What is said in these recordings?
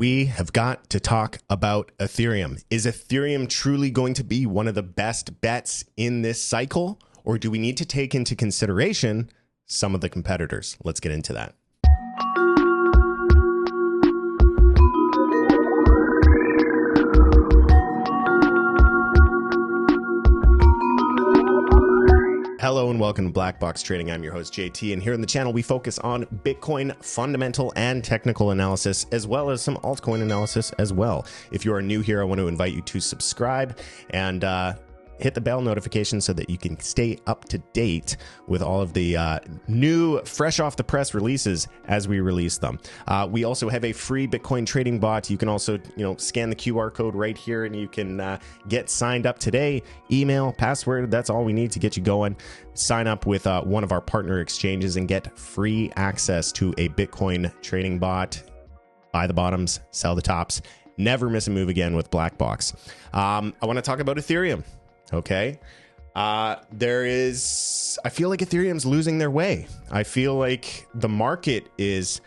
We have got to talk about Ethereum. Is Ethereum truly going to be one of the best bets in this cycle? Or do we need to take into consideration some of the competitors? Let's get into that. Hello and welcome to Black Box Trading. I'm your host JT, and here on the channel we focus on Bitcoin fundamental and technical analysis, as well as some altcoin analysis as well. If you are new here, I want to invite you to subscribe and hit the bell notification so that you can stay up to date with all of the new, fresh off the press releases as we release them. We also have a free Bitcoin trading bot. You can also, scan the QR code right here and you can get signed up today. Email, password, that's all we need to get you going. Sign up with one of our partner exchanges and get free access to a Bitcoin trading bot. Buy the bottoms, sell the tops. Never miss a move again with Black Box. I want to talk about Ethereum. Okay. I feel like Ethereum's losing their way. I feel like the market is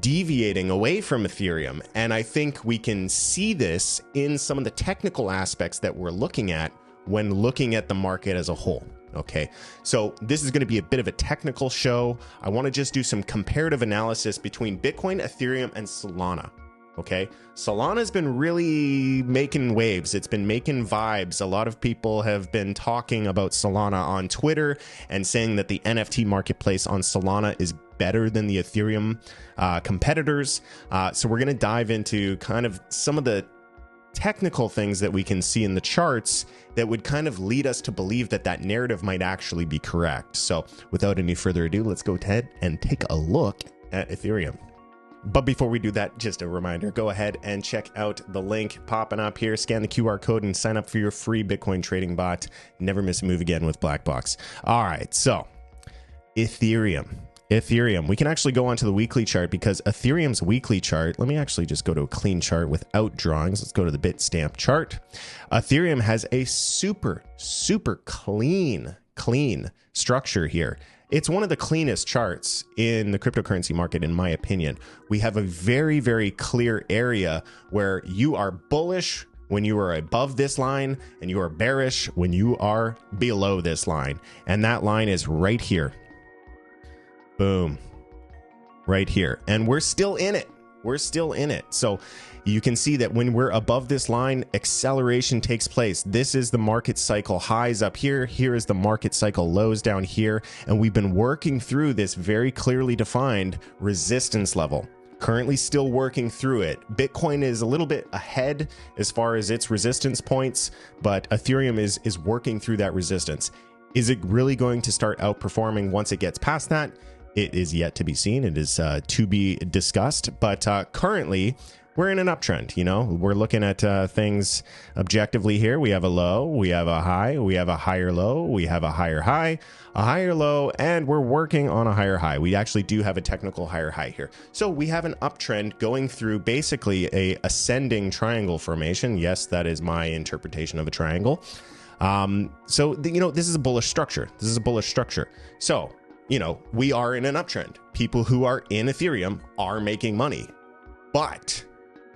deviating away from Ethereum. And I think we can see this in some of the technical aspects that we're looking at when looking at the market as a whole. Okay. So this is going to be a bit of a technical show. I want to just do some comparative analysis between Bitcoin, Ethereum, and Solana. Okay, Solana's been really making waves. It's been making vibes. A lot of people have been talking about Solana on Twitter and saying that the NFT marketplace on Solana is better than the Ethereum competitors. So we're going to dive into kind of some of the technical things that we can see in the charts that would kind of lead us to believe that that narrative might actually be correct. So without any further ado, let's go ahead and take a look at Ethereum. But before we do that, just a reminder, go ahead and check out the link popping up here. Scan the QR code and sign up for your free Bitcoin trading bot. Never miss a move again with Black Box. All right, so Ethereum. We can actually go onto the weekly chart because Ethereum's weekly chart, let me actually just go to a clean chart without drawings. Let's go to the Bitstamp chart. Ethereum has a super clean structure here. It's one of the cleanest charts in the cryptocurrency market, in my opinion. We have a very, very clear area where you are bullish when you are above this line and you are bearish when you are below this line. And that line is right here. Boom. Right here. And we're still in it. So you can see that when we're above this line, acceleration takes place. This is the market cycle highs up here. Here is the market cycle lows down here. And we've been working through this very clearly defined resistance level. Currently still working through it. Bitcoin is a little bit ahead as far as its resistance points, but Ethereum is working through that resistance. Is it really going to start outperforming once it gets past that? It is yet to be seen. It is to be discussed. But currently, we're in an uptrend. We're looking at things objectively here. We have a low, we have a high, we have a higher low, we have a higher high, a higher low, and we're working on a higher high. We actually do have a technical higher high here. So we have an uptrend going through basically a ascending triangle formation. Yes, that is my interpretation of a triangle. So this is a bullish structure. So we are in an uptrend. People who are in Ethereum are making money. But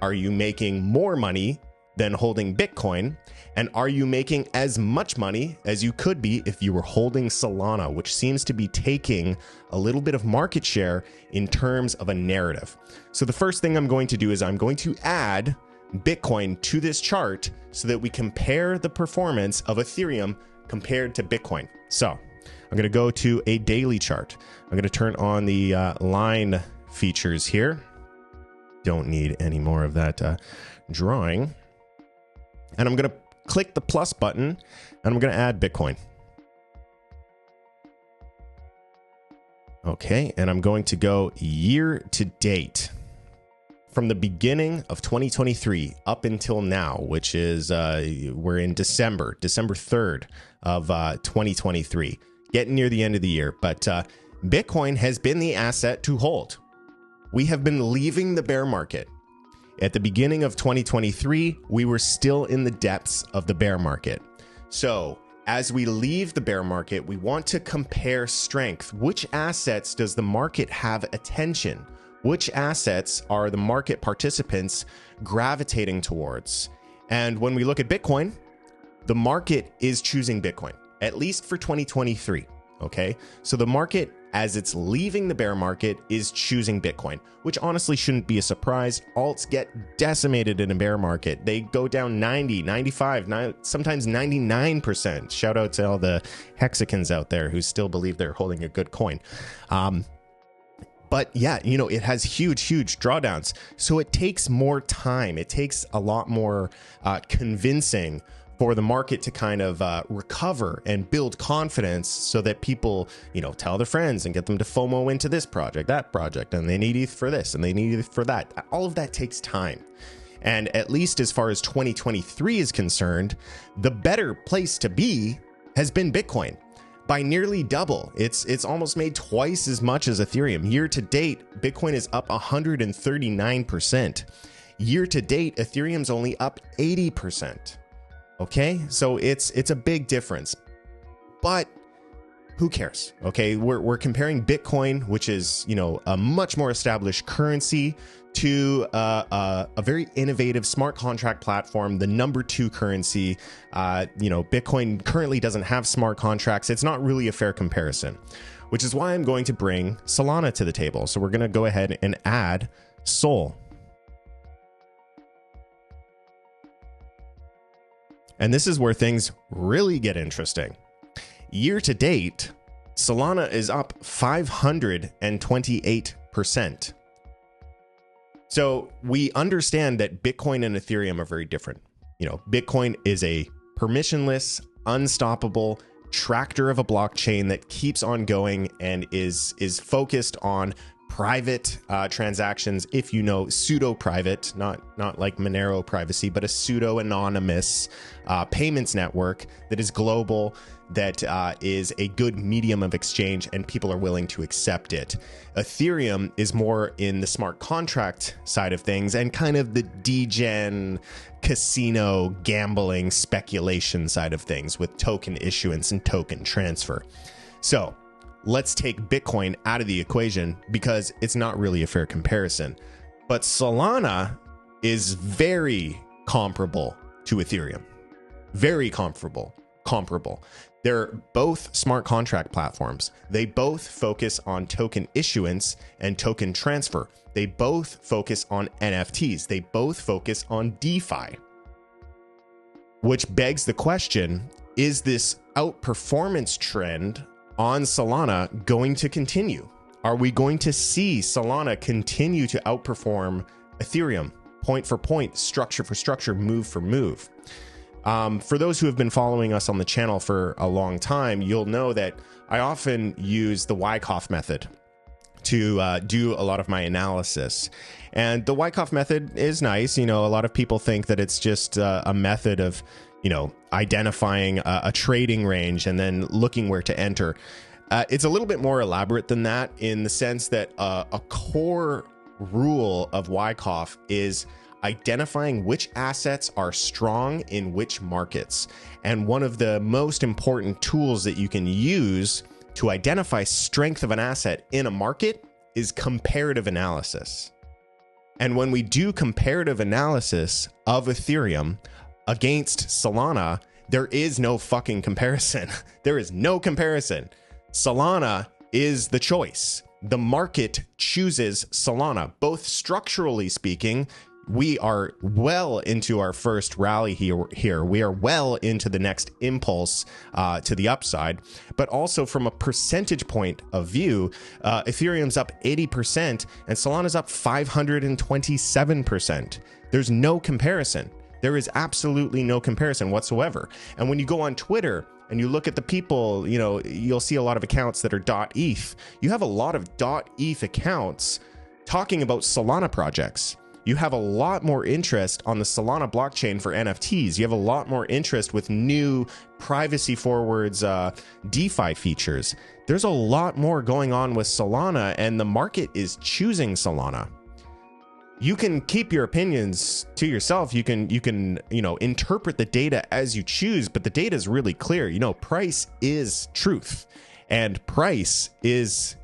are you making more money than holding Bitcoin? And are you making as much money as you could be if you were holding Solana, which seems to be taking a little bit of market share in terms of a narrative? So the first thing I'm going to do is I'm going to add Bitcoin to this chart so that we compare the performance of Ethereum compared to Bitcoin. So I'm going to go to a daily chart. I'm going to turn on the line features here. Don't need any more of that drawing. And I'm going to click the plus button and I'm going to add Bitcoin. Okay, and I'm going to go year to date. From the beginning of 2023 up until now, which is we're in December 3rd of 2023. Getting near the end of the year, but Bitcoin has been the asset to hold. We have been leaving the bear market. At the beginning of 2023, we were still in the depths of the bear market. So as we leave the bear market, we want to compare strength. Which assets does the market have attention? Which assets are the market participants gravitating towards? And when we look at Bitcoin, the market is choosing Bitcoin, at least for 2023. Okay, so the market, as it's leaving the bear market, is choosing Bitcoin, which honestly shouldn't be a surprise. Alts get decimated in a bear market. They go down 90, 95, sometimes 99%. Shout out to all the hexicans out there who still believe they're holding a good coin. But yeah, you know, it has huge drawdowns. So it takes more time. It takes a lot more convincing for the market to kind of recover and build confidence so that people, you know, tell their friends and get them to FOMO into this project, that project, and they need ETH for this and they need ETH for that. All of that takes time. And at least as far as 2023 is concerned, the better place to be has been Bitcoin by nearly double. It's almost made twice as much as Ethereum. Year to date, Bitcoin is up 139%. Year to date, Ethereum's only up 80%. Okay, so it's a big difference, but who cares? Okay, we're comparing Bitcoin, which is, you know, a much more established currency, to a very innovative smart contract platform, the number 2 currency. You know, Bitcoin currently doesn't have smart contracts. It's not really a fair comparison, which is why I'm going to bring Solana to the table. So we're going to go ahead and add Sol. And this is where things really get interesting. Year to date, Solana is up 528%. So we understand that Bitcoin and Ethereum are very different. You know, Bitcoin is a permissionless, unstoppable tractor of a blockchain that keeps on going and is focused on private transactions, if you know, pseudo-private, not like Monero privacy, but a pseudo-anonymous payments network that is global, that is a good medium of exchange, and people are willing to accept it. Ethereum is more in the smart contract side of things and kind of the degen casino gambling speculation side of things with token issuance and token transfer. So let's take Bitcoin out of the equation because it's not really a fair comparison. But Solana is very comparable to Ethereum. Very comparable. They're both smart contract platforms. They both focus on token issuance and token transfer. They both focus on NFTs. They both focus on DeFi. Which begs the question, is this outperformance trend on Solana going to continue? Are we going to see Solana continue to outperform Ethereum point for point, structure for structure, move for move? For those who have been following us on the channel for a long time, you'll know that I often use the Wyckoff method to do a lot of my analysis. And the Wyckoff method is nice. You know, a lot of people think that it's just a method of, you know, identifying a trading range and then looking where to enter. It's a little bit more elaborate than that, in the sense that a core rule of Wyckoff is identifying which assets are strong in which markets. And one of the most important tools that you can use to identify strength of an asset in a market is comparative analysis. And when we do comparative analysis of Ethereum against Solana, there is no fucking comparison. There is no comparison. Solana is the choice. The market chooses Solana. Both structurally speaking, we are well into our first rally here. We are well into the next impulse to the upside. But also from a percentage point of view, Ethereum's up 80% and Solana's up 527%. There's no comparison. There is absolutely no comparison whatsoever. And when you go on Twitter and you look at the people, you know, you'll see a lot of accounts that are .eth. You have a lot of .eth accounts talking about Solana projects. You have a lot more interest on the Solana blockchain for NFTs. You have a lot more interest with new privacy forwards DeFi features. There's a lot more going on with Solana, and the market is choosing Solana. You can keep your opinions to yourself. You can interpret the data as you choose, but the data is really clear. You know, price is truth, and price is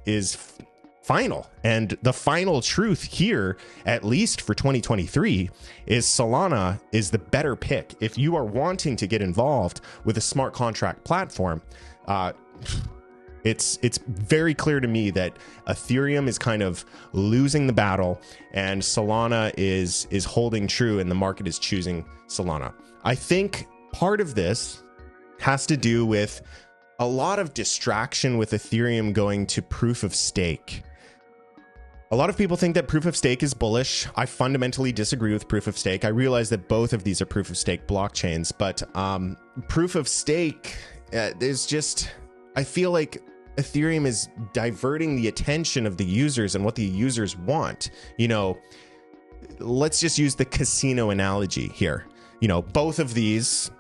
final. And the final truth here, at least for 2023, is Solana is the better pick. If you are wanting to get involved with a smart contract platform, it's very clear to me that Ethereum is kind of losing the battle and Solana is holding true, and the market is choosing Solana. I think part of this has to do with a lot of distraction with Ethereum going to proof of stake. A lot of people think that proof of stake is bullish. I fundamentally disagree with proof of stake. I realize that both of these are proof of stake blockchains, but proof of stake, there's just, I feel like Ethereum is diverting the attention of the users and what the users want. You know, let's just use the casino analogy here. You know, both of these,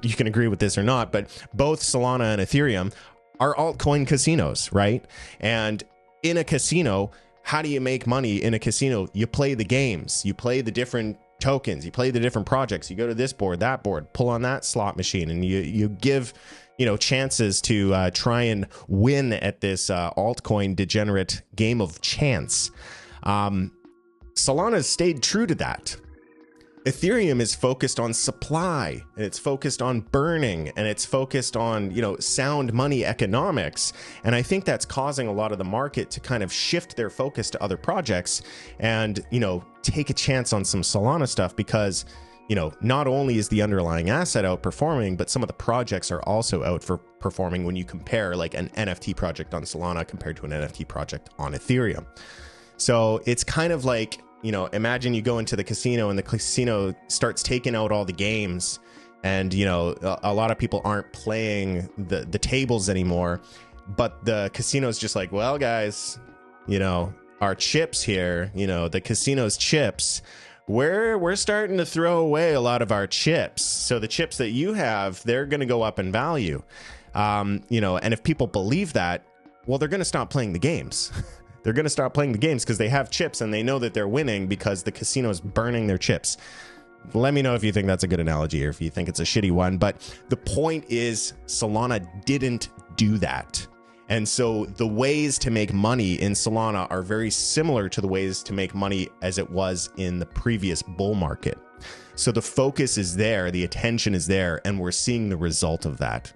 you can agree with this or not, but both Solana and Ethereum are altcoin casinos, right? And in a casino, how do you make money in a casino? You play the games, you play the different tokens, you play the different projects, you go to this board, that board, pull on that slot machine, and you give, you know, chances to try and win at this altcoin degenerate game of chance. Solana has stayed true to that. Ethereum is focused on supply, and it's focused on burning, and it's focused on, you know, sound money economics. And I think that's causing a lot of the market to kind of shift their focus to other projects and, you know, take a chance on some Solana stuff because, you know, not only is the underlying asset outperforming, but some of the projects are also out for performing when you compare like an NFT project on Solana compared to an NFT project on Ethereum. So it's kind of like, you know, imagine you go into the casino and the casino starts taking out all the games and, you know, a lot of people aren't playing the tables anymore, but the casino's just like, well, guys, you know, our chips here, you know, the casino's chips, we're starting to throw away a lot of our chips. So the chips that you have, they're going to go up in value. You know, and if people believe that, well, they're going to stop playing the games. They're going to stop playing the games because they have chips and they know that they're winning because the casino's burning their chips. Let me know if you think that's a good analogy or if you think it's a shitty one. But the point is, Solana didn't do that. And so the ways to make money in Solana are very similar to the ways to make money as it was in the previous bull market. So the focus is there, the attention is there, and we're seeing the result of that.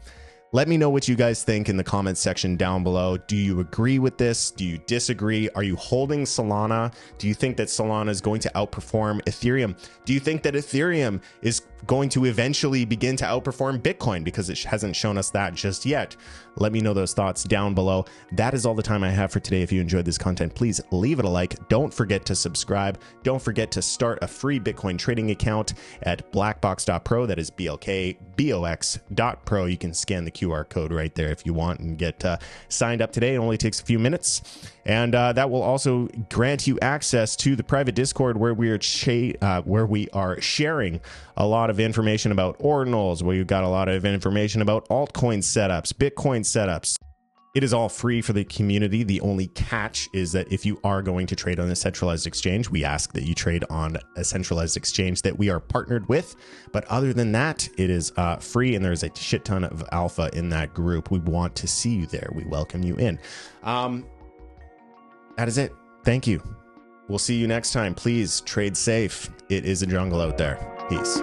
Let me know what you guys think in the comments section down below. Do you agree with this? Do you disagree? Are you holding Solana? Do you think that Solana is going to outperform Ethereum? Do you think that Ethereum is going to eventually begin to outperform Bitcoin because it hasn't shown us that just yet? Let me know those thoughts down below. That is all the time I have for today. If you enjoyed this content, please leave it a like. Don't forget to subscribe. Don't forget to start a free Bitcoin trading account at blackbox.pro. That is BLKBöX.pro. You can scan the QR code right there if you want and get signed up today. It only takes a few minutes. And that will also grant you access to the private Discord where we are sharing a lot of information about ordinals, where you've got a lot of information about altcoin setups, Bitcoin setups. It is all free for the community. The only catch is that if you are going to trade on a centralized exchange, we ask that you trade on a centralized exchange that we are partnered with. But other than that, it is free, and there's a shit ton of alpha in that group. We want to see you there. We welcome you in. That is it. Thank you. We'll see you next time. Please trade safe. It is a jungle out there. Peace.